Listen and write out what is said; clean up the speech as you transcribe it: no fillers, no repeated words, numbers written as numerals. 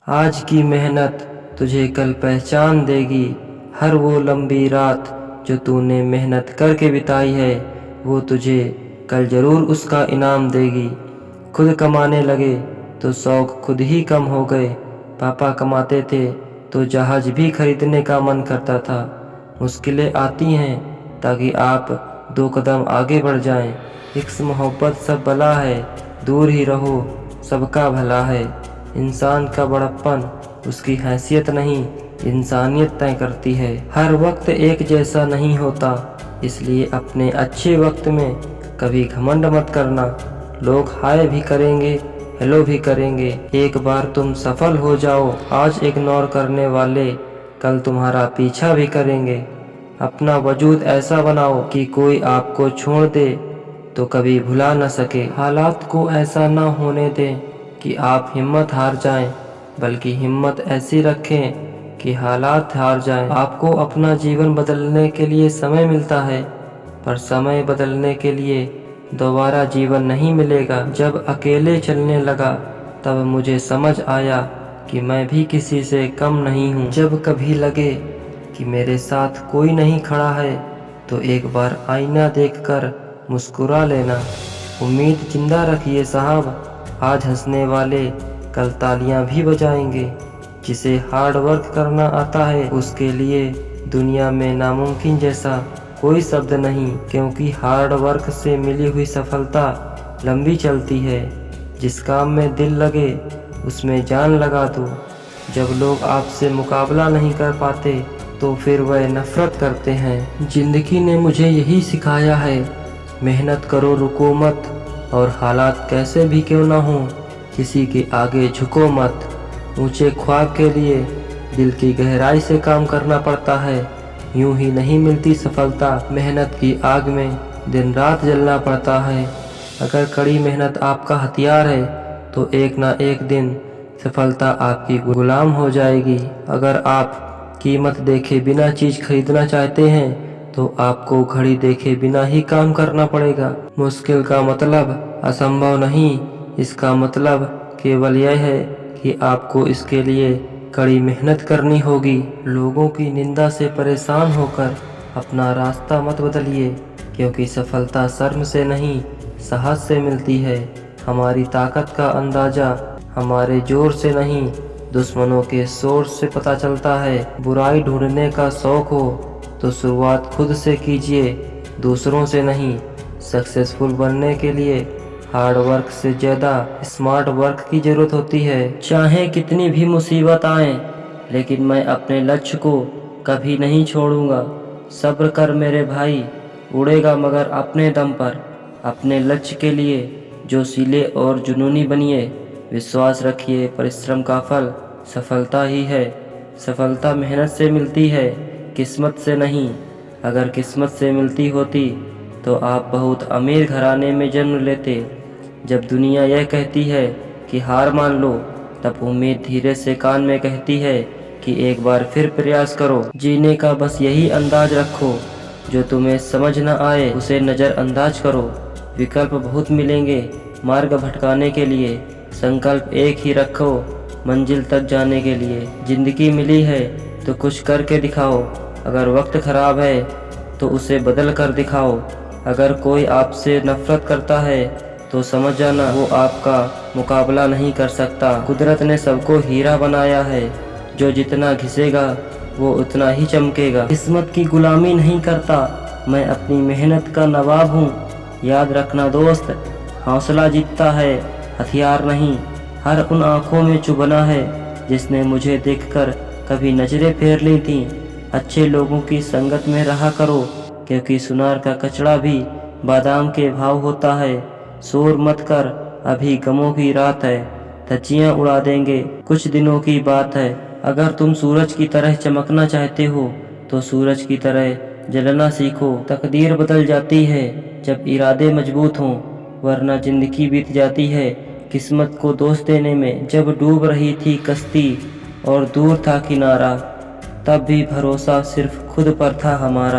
आज की मेहनत तुझे कल पहचान देगी। हर वो लंबी रात जो तूने मेहनत करके बिताई है, वो तुझे कल ज़रूर उसका इनाम देगी। खुद कमाने लगे तो शौक़ खुद ही कम हो गए। पापा कमाते थे तो जहाज़ भी खरीदने का मन करता था। मुश्किलें आती हैं ताकि आप 2 कदम आगे बढ़ जाएं। इश्क मोहब्बत सब भला है, दूर ही रहो सबका भला है। इंसान का बड़प्पन उसकी हैसियत नहीं, इंसानियत तय करती है। हर वक्त एक जैसा नहीं होता, इसलिए अपने अच्छे वक्त में कभी घमंड मत करना। लोग हाय भी करेंगे, हेलो भी करेंगे। एक बार तुम सफल हो जाओ, आज इग्नोर करने वाले कल तुम्हारा पीछा भी करेंगे। अपना वजूद ऐसा बनाओ कि कोई आपको छोड़ दे तो कभी भुला न सके। हालात को ऐसा ना होने दें कि आप हिम्मत हार जाएं, बल्कि हिम्मत ऐसी रखें कि हालात हार जाएं। आपको अपना जीवन बदलने के लिए समय मिलता है, पर समय बदलने के लिए दोबारा जीवन नहीं मिलेगा। जब अकेले चलने लगा तब मुझे समझ आया कि मैं भी किसी से कम नहीं हूँ। जब कभी लगे कि मेरे साथ कोई नहीं खड़ा है, तो एक बार आईना देखकर मुस्कुरा लेना। उम्मीद जिंदा रखिए साहब, आज हंसने वाले कल तालियां भी बजाएंगे। जिसे हार्ड वर्क करना आता है, उसके लिए दुनिया में नामुमकिन जैसा कोई शब्द नहीं, क्योंकि हार्ड वर्क से मिली हुई सफलता लंबी चलती है। जिस काम में दिल लगे उसमें जान लगा दो। जब लोग आपसे मुकाबला नहीं कर पाते तो फिर वह नफरत करते हैं। जिंदगी ने मुझे यही सिखाया है, मेहनत करो रुको मत, और हालात कैसे भी क्यों ना हो किसी के आगे झुको मत। ऊंचे ख्वाब के लिए दिल की गहराई से काम करना पड़ता है, यूं ही नहीं मिलती सफलता। मेहनत की आग में दिन रात जलना पड़ता है। अगर कड़ी मेहनत आपका हथियार है तो एक ना एक दिन सफलता आपकी गुलाम हो जाएगी। अगर आप कीमत देखे बिना चीज़ खरीदना चाहते हैं तो आपको घड़ी देखे बिना ही काम करना पड़ेगा। मुश्किल का मतलब असंभव नहीं, इसका मतलब केवल यह है कि आपको इसके लिए कड़ी मेहनत करनी होगी। लोगों की निंदा से परेशान होकर अपना रास्ता मत बदलिए, क्योंकि सफलता शर्म से नहीं साहस से मिलती है। हमारी ताकत का अंदाज़ा हमारे जोर से नहीं, दुश्मनों के शोर से पता चलता है। बुराई ढूंढने का शौक़ हो तो शुरुआत खुद से कीजिए, दूसरों से नहीं। सक्सेसफुल बनने के लिए हार्ड वर्क से ज़्यादा स्मार्ट वर्क की ज़रूरत होती है। चाहे कितनी भी मुसीबत आए, लेकिन मैं अपने लक्ष्य को कभी नहीं छोड़ूंगा। सब्र कर मेरे भाई, उड़ेगा मगर अपने दम पर। अपने लक्ष्य के लिए जोशीले और जुनूनी बनिए। विश्वास रखिए, परिश्रम का फल सफलता ही है। सफलता मेहनत से मिलती है, किस्मत से नहीं। अगर किस्मत से मिलती होती तो आप बहुत अमीर घराने में जन्म लेते। जब दुनिया यह कहती है कि हार मान लो, तब उम्मीद धीरे से कान में कहती है कि एक बार फिर प्रयास करो। जीने का बस यही अंदाज रखो, जो तुम्हें समझ न आए उसे नज़रअंदाज करो। विकल्प बहुत मिलेंगे मार्ग भटकाने के लिए, संकल्प एक ही रखो मंजिल तक जाने के लिए। ज़िंदगी मिली है तो कुछ करके दिखाओ। अगर वक्त ख़राब है तो उसे बदल कर दिखाओ। अगर कोई आपसे नफरत करता है तो समझ जाना वो आपका मुकाबला नहीं कर सकता। कुदरत ने सबको हीरा बनाया है, जो जितना घिसेगा वो उतना ही चमकेगा। किस्मत की गुलामी नहीं करता, मैं अपनी मेहनत का नवाब हूँ। याद रखना दोस्त, हौसला जीतता है, हथियार नहीं। हर उन आँखों में चुभना है जिसने मुझे देखकर कभी नजरें फेर ली थीं। अच्छे लोगों की संगत में रहा करो, क्योंकि सुनार का कचड़ा भी बादाम के भाव होता है। शोर मत कर, अभी गमों की रात है, धज्जियां उड़ा देंगे, कुछ दिनों की बात है। अगर तुम सूरज की तरह चमकना चाहते हो तो सूरज की तरह जलना सीखो। तकदीर बदल जाती है जब इरादे मजबूत हों, वरना जिंदगी बीत जाती है किस्मत को दोष देने में। जब डूब रही थी कश्ती और दूर था किनारा, तब भी भरोसा सिर्फ खुद पर था हमारा।